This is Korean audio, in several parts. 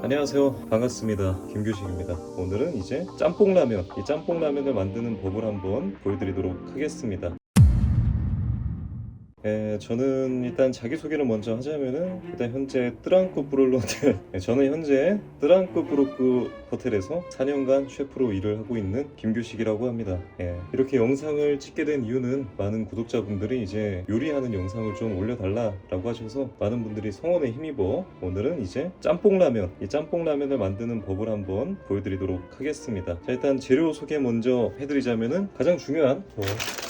안녕하세요. 반갑습니다. 김규식입니다. 오늘은 이제 짬뽕라면, 이 짬뽕라면을 만드는 법을 한번 보여드리도록 하겠습니다. 저는 일단 자기소개를 먼저 하자면은 일단 현재 뜨랑꾸부르르 호텔 저는 현재 뜨랑꾸부르르 호텔에서 4년간 셰프로 일을 하고 있는 김규식이라고 합니다. 이렇게 영상을 찍게 된 이유는 많은 구독자분들이 이제 요리하는 영상을 좀 올려달라라고 하셔서 많은 분들이 성원에 힘입어 오늘은 이제 짬뽕라면, 이 짬뽕라면을 만드는 법을 한번 보여드리도록 하겠습니다. 자, 일단 재료 소개 먼저 해드리자면은 가장 중요한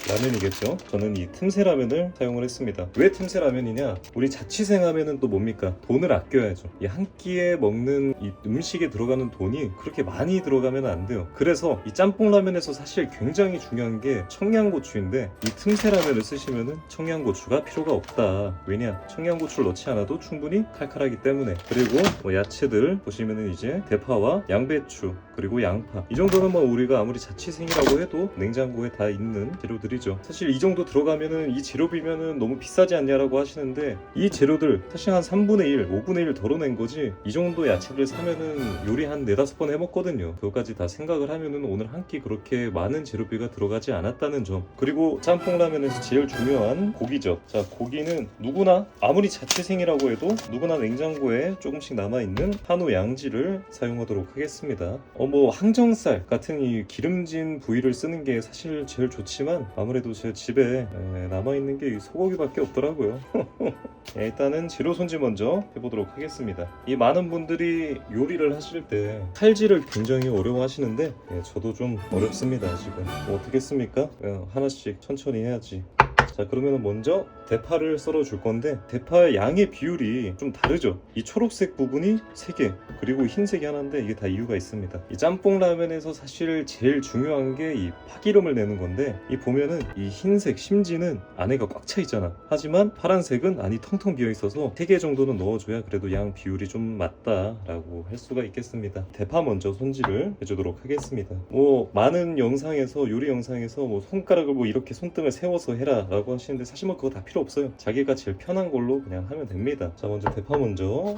라면이겠죠. 저는 이 틈새 라면을 사용을 했습니다. 왜 틈새 라면이냐? 우리 자취생 하면은 또 뭡니까? 돈을 아껴야죠. 이 한 끼에 먹는 이 음식에 들어가는 돈이 그렇게 많이 들어가면 안 돼요. 그래서 이 짬뽕 라면에서 사실 굉장히 중요한 게 청양고추인데, 이 틈새 라면을 쓰시면은 청양고추가 필요가 없다. 왜냐? 청양고추를 넣지 않아도 충분히 칼칼하기 때문에. 그리고 뭐 야채들 보시면은 이제 대파와 양배추 그리고 양파, 이 정도는 뭐 우리가 아무리 자취생이라고 해도 냉장고에 다 있는 재료들이죠. 사실 이 정도 들어가면은, 이 재료비면은 너무 비싸지 않냐라고 하시는데, 이 재료들 사실 한 3분의 1, 5분의 1 덜어낸 거지, 이 정도 야채를 사면은 요리 한 4-5번 해먹거든요. 그것까지 다 생각을 하면은 오늘 한 끼 그렇게 많은 재료비가 들어가지 않았다는 점. 그리고 짬뽕 라면에서 제일 중요한 고기죠. 자, 고기는 누구나 아무리 자취생이라고 해도 누구나 냉장고에 조금씩 남아있는 한우 양지를 사용하도록 하겠습니다. 뭐 항정살 같은 이 기름진 부위를 쓰는 게 사실 제일 좋지만 아무래도 제 집에 남아있는 게 소고기밖에 없더라고요. 일단은 재료 손질 먼저 해보도록 하겠습니다. 이 많은 분들이 요리를 하실 때 칼질을 굉장히 어려워하시는데 저도 좀 어렵습니다. 지금 뭐 어떻겠습니까? 하나씩 천천히 해야지. 자, 그러면 먼저 대파를 썰어 줄 건데, 대파의 양의 비율이 좀 다르죠. 이 초록색 부분이 3개, 그리고 흰색이 하나인데, 이게 다 이유가 있습니다. 이 짬뽕 라면에서 사실 제일 중요한 게 이 파기름을 내는 건데, 이 보면은 이 흰색 심지는 안에가 꽉 차 있잖아. 하지만 파란색은 안이 텅텅 비어 있어서 3개 정도는 넣어줘야 그래도 양 비율이 좀 맞다라고 할 수가 있겠습니다. 대파 먼저 손질을 해주도록 하겠습니다. 뭐 많은 영상에서, 요리 영상에서 뭐 손가락을 뭐 이렇게 손등을 세워서 해라 라고 하시는데, 사실 뭐 그거 다 필요 없어요. 자기가 제일 편한 걸로 그냥 하면 됩니다. 자, 먼저 대파 먼저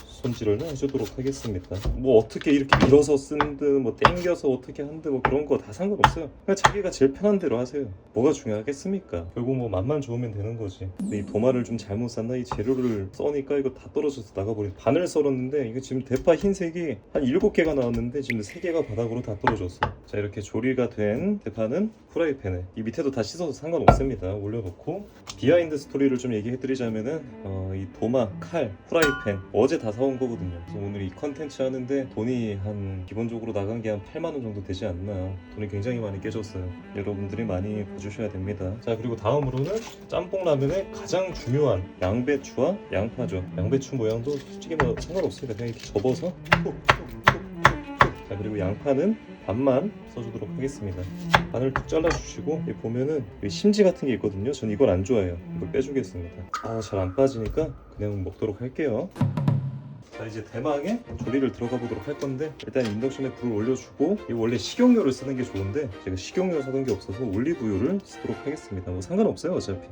손질을 해주도록 하겠습니다. 뭐 어떻게 이렇게 밀어서 쓴든 뭐 땡겨서 어떻게 한든 뭐 그런 거 다 상관없어요. 그냥 자기가 제일 편한 대로 하세요. 뭐가 중요하겠습니까? 결국 뭐 맛만 좋으면 되는 거지. 근데 이 도마를 좀 잘못 쌌나? 이 재료를 써니까 이거 다 떨어져서 나가버린. 반을 썰었는데 이거 지금 대파 흰색이 한 7개가 나왔는데 지금 3개가 바닥으로 다 떨어졌어. 자, 이렇게 조리가 된 대파는 프라이팬에, 이 밑에도 다 씻어서 상관없습니다. 올려놓고, 비하인드 스토리를 좀 얘기해드리자면은 이 도마, 칼, 프라이팬 어제 다 사온 거거든요. 그래서 오늘 이 컨텐츠 하는데 돈이 한 기본적으로 나간 게 한 8만원 정도 되지 않나. 돈이 굉장히 많이 깨졌어요. 여러분들이 많이 봐주셔야 됩니다. 자, 그리고 다음으로는 짬뽕 라면의 가장 중요한 양배추와 양파죠. 양배추 모양도 솔직히 뭐 상관없습니다. 그냥 이렇게 접어서 툭툭툭툭툭. 자, 그리고 양파는 반만 써주도록 하겠습니다. 반을 툭 잘라주시고, 여기 보면은 여기 심지 같은 게 있거든요. 전 이걸 안 좋아해요. 이걸 빼주겠습니다. 잘 안 빠지니까 그냥 먹도록 할게요. 자, 이제 대망의 조리를 들어가 보도록 할 건데, 일단 인덕션에 불을 올려주고, 이거 원래 식용유를 쓰는 게 좋은데 제가 식용유 사둔 게 없어서 올리브유를 쓰도록 하겠습니다. 뭐 상관없어요 어차피.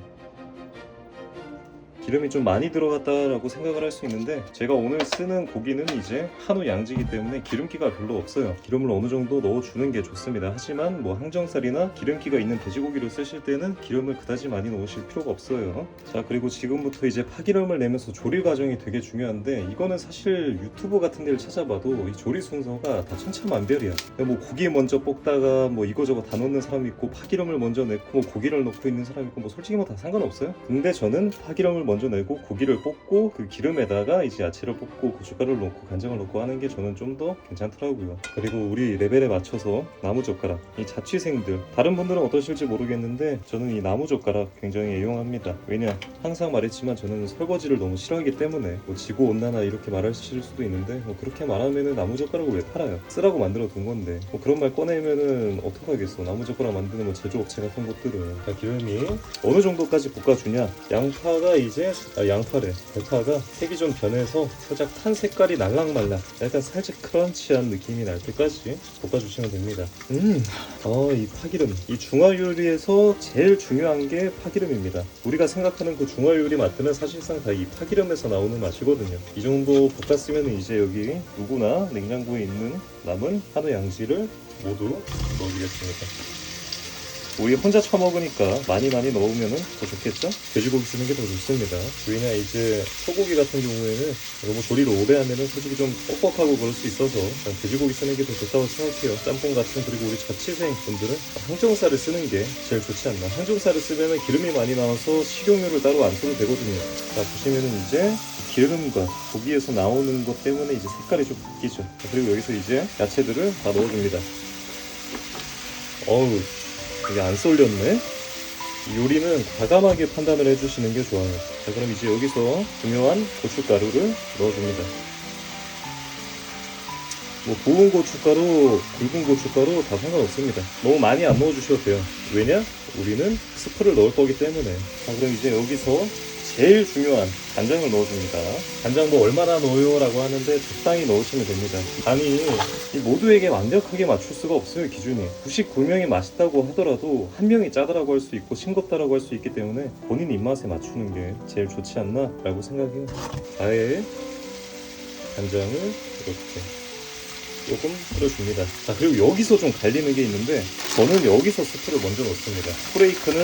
기름이 좀 많이 들어갔다라고 생각을 할 수 있는데, 제가 오늘 쓰는 고기는 이제 한우 양지이기 때문에 기름기가 별로 없어요. 기름을 어느 정도 넣어주는 게 좋습니다. 하지만 뭐 항정살이나 기름기가 있는 돼지고기를 쓰실 때는 기름을 그다지 많이 넣으실 필요가 없어요. 자, 그리고 지금부터 이제 파기름을 내면서 조리 과정이 되게 중요한데, 이거는 사실 유튜브 같은 데를 찾아봐도 이 조리 순서가 다 천차만별이야. 뭐 고기 먼저 볶다가 뭐 이거저거 다 넣는 사람이 있고, 파기름을 먼저 넣고 뭐 고기를 넣고 있는 사람이 있고, 뭐 솔직히 뭐 다 상관없어요. 근데 저는 파기름을 먼저 내고 고기를 볶고, 그 기름에다가 이제 야채를 볶고 고춧가루를 넣고 간장을 넣고 하는 게 저는 좀 더 괜찮더라고요. 그리고 우리 레벨에 맞춰서 나무젓가락, 이 자취생들, 다른 분들은 어떠실지 모르겠는데 저는 이 나무젓가락 굉장히 애용합니다. 왜냐, 항상 말했지만 저는 설거지를 너무 싫어하기 때문에, 뭐 지구온난화 이렇게 말하실 수도 있는데, 뭐 그렇게 말하면은 나무젓가락을 왜 팔아요? 쓰라고 만들어 둔 건데, 뭐 그런 말 꺼내면은 어떡하겠어. 나무젓가락 만드는 뭐 제조업체 같은 것들은. 자, 기름이 어느 정도까지 볶아주냐, 양파가 이제 양파가 색이 좀 변해서 살짝 탄 색깔이 날락말락 약간 살짝 크런치한 느낌이 날 때까지 볶아주시면 됩니다. 이 파기름, 이 중화 요리에서 제일 중요한 게 파기름입니다. 우리가 생각하는 그 중화 요리 맛들은 사실상 다 이 파기름에서 나오는 맛이거든요. 이 정도 볶았으면 이제 여기 누구나 냉장고에 있는 남은 한우 양지를 모두 넣어주겠습니다. 우리 혼자 처먹으니까 많이 넣으면 더 좋겠죠? 돼지고기 쓰는 게 더 좋습니다. 왜냐 이제 소고기 같은 경우에는 너무 조리를 오래 하면은 솔직히 좀 뻑뻑하고 그럴 수 있어서 돼지고기 쓰는 게 더 좋다고 생각해요. 짬뽕 같은, 그리고 우리 자취생 분들은 항정살을 쓰는 게 제일 좋지 않나. 항정살을 쓰면은 기름이 많이 나와서 식용유를 따로 안 써도 되거든요. 자, 보시면은 이제 기름과 고기에서 나오는 것 때문에 이제 색깔이 좀 바뀌죠. 자, 그리고 여기서 이제 야채들을 다 넣어줍니다. 어우, 이게 안 쏠렸네? 요리는 과감하게 판단을 해주시는 게 좋아요. 자, 그럼 이제 여기서 중요한 고춧가루를 넣어줍니다. 뭐 고운 고춧가루, 굵은 고춧가루 다 상관없습니다. 너무 많이 안 넣어주셔도 돼요. 왜냐? 우리는 스프를 넣을 거기 때문에. 자, 그럼 이제 여기서 제일 중요한 간장을 넣어줍니다. 간장 뭐 얼마나 넣어요? 라고 하는데 적당히 넣으시면 됩니다. 간이 이 모두에게 완벽하게 맞출 수가 없어요. 기준이 99명이 맛있다고 하더라도 한 명이 짜다라고 할 수 있고 싱겁다라고 할 수 있기 때문에 본인 입맛에 맞추는 게 제일 좋지 않나 라고 생각해요. 아예 간장을 이렇게 조금 뿌려줍니다. 자, 그리고 여기서 좀 갈리는 게 있는데 저는 여기서 스프를 먼저 넣습니다. 프레이크는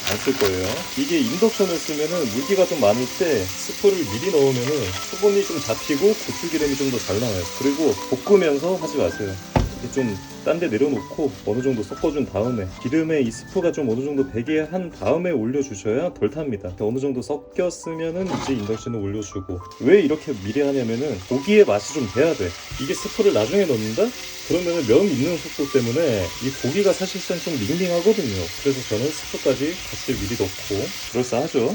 안 쓸 거예요. 이게 인덕션을 쓰면은 물기가 좀 많을 때 스프를 미리 넣으면은 수분이 좀 잡히고 고추기름이 좀 더 잘 나와요. 그리고 볶으면서 하지 마세요. 이렇게 좀 딴 데 내려놓고 어느 정도 섞어준 다음에 기름에 이 스프가 좀 어느 정도 배게 한 다음에 올려주셔야 덜 탑니다. 어느 정도 섞였으면은 이제 인덕션을 올려주고. 왜 이렇게 미리 하냐면은 고기의 맛이 좀 돼야 돼. 이게 스프를 나중에 넣는다? 그러면은 면 익는 속도 때문에 이 고기가 사실상 좀 밍밍하거든요. 그래서 저는 스프까지 같이 미리 넣고. 그럴싸하죠?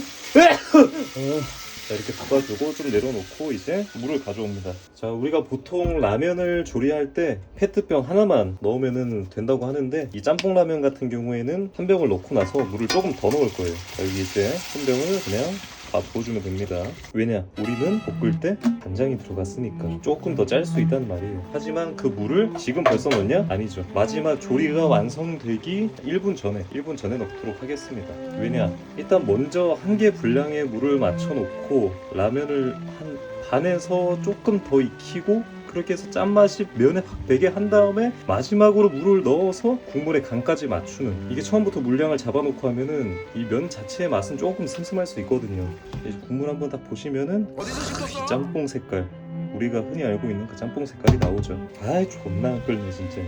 자, 이렇게 볶아주고 좀 내려놓고 이제 물을 가져옵니다. 자, 우리가 보통 라면을 조리할 때 페트병 하나만 넣으면 된다고 하는데 이 짬뽕 라면 같은 경우에는 한 병을 넣고 나서 물을 조금 더 넣을 거예요. 자, 여기 이제 한 병을 그냥 다 부어주면 됩니다. 왜냐? 우리는 볶을 때 간장이 들어갔으니까 조금 더 짤 수 있다는 말이에요. 하지만 그 물을 지금 벌써 넣냐? 아니죠. 마지막 조리가 완성되기 1분 전에 넣도록 하겠습니다. 왜냐? 일단 먼저 한 개 분량의 물을 맞춰놓고 라면을 한 반에서 조금 더 익히고 그렇게 해서 짠맛이 면에 확 배게 한 다음에 마지막으로 물을 넣어서 국물의 간까지 맞추는, 이게 처음부터 물량을 잡아놓고 하면은 이 면 자체의 맛은 조금 슴슴할 수 있거든요. 이제 국물 한번 딱 보시면은 이 짬뽕 색깔, 우리가 흔히 알고 있는 그 짬뽕 색깔이 나오죠. 아이 존나 안 끓네 진짜.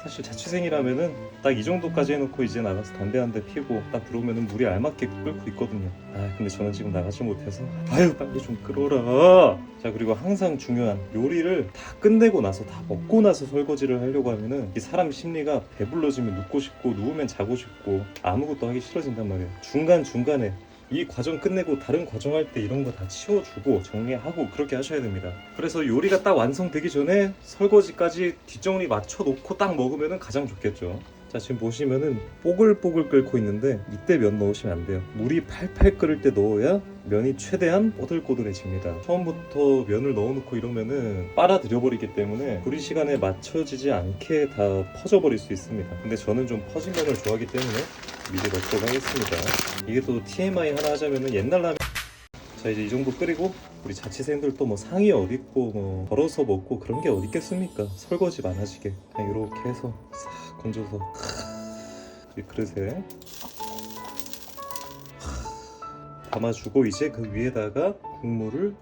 사실 자취생이라면은 딱 이 정도까지 해놓고 이제 나가서 담배 한 대 피고 딱 들어오면은 물이 알맞게 끓고 있거든요. 근데 저는 지금 나가지 못해서 아유 빨리 좀 끓어라. 자, 그리고 항상 중요한 요리를 다 끝내고 나서 다 먹고 나서 설거지를 하려고 하면은 이 사람 심리가 배불러지면 눕고 싶고 누우면 자고 싶고 아무것도 하기 싫어진단 말이에요. 중간중간에 이 과정 끝내고 다른 과정 할 때 이런 거 다 치워주고 정리하고 그렇게 하셔야 됩니다. 그래서 요리가 딱 완성되기 전에 설거지까지 뒷정리 맞춰놓고 딱 먹으면 가장 좋겠죠. 자, 지금 보시면은 뽀글뽀글 끓고 있는데 이때 면 넣으시면 안 돼요. 물이 팔팔 끓을 때 넣어야 면이 최대한 꼬들꼬들해집니다. 처음부터 면을 넣어놓고 이러면은 빨아들여버리기 때문에 조리 시간에 맞춰지지 않게 다 퍼져버릴 수 있습니다. 근데 저는 좀 퍼진 면을 좋아하기 때문에 미리 넣도록 하겠습니다. 이게 또 TMI 하나 하자면은 옛날 라면. 자, 이제 이 정도 끓이고 우리 자취생들도 뭐 상이 어딨고 뭐 덜어서 먹고 그런 게 어딨겠습니까? 설거지 많아지게 그냥 이렇게 해서 싹 건져서 이 그릇에 담아주고 이제 그 위에다가 국물을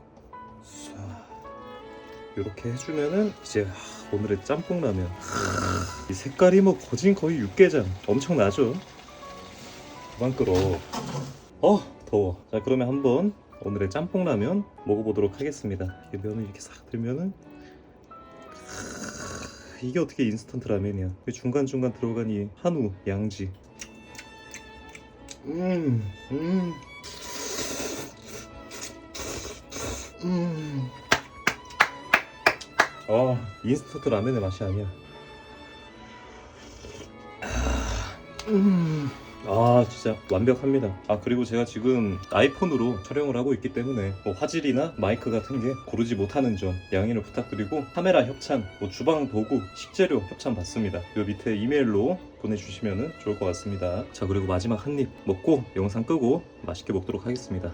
이렇게 해주면은 이제 오늘의 짬뽕라면. 이 색깔이 뭐 거의 육개장 엄청나죠? 그만 끓어. 더워. 자, 그러면 한번 오늘의 짬뽕라면 먹어보도록 하겠습니다. 이 면을 이렇게 싹 들면은 이게 어떻게 인스턴트 라면이야. 중간중간 들어간 이 한우 양지. 인스턴트 라면의 맛이 아니야. 아 진짜 완벽합니다. 아 그리고 제가 지금 아이폰으로 촬영을 하고 있기 때문에 뭐 화질이나 마이크 같은 게 고르지 못하는 점 양해를 부탁드리고, 카메라 협찬, 뭐 주방 도구, 식재료 협찬 받습니다. 요 밑에 이메일로 보내주시면 좋을 것 같습니다. 자 그리고 마지막 한 입 먹고 영상 끄고 맛있게 먹도록 하겠습니다.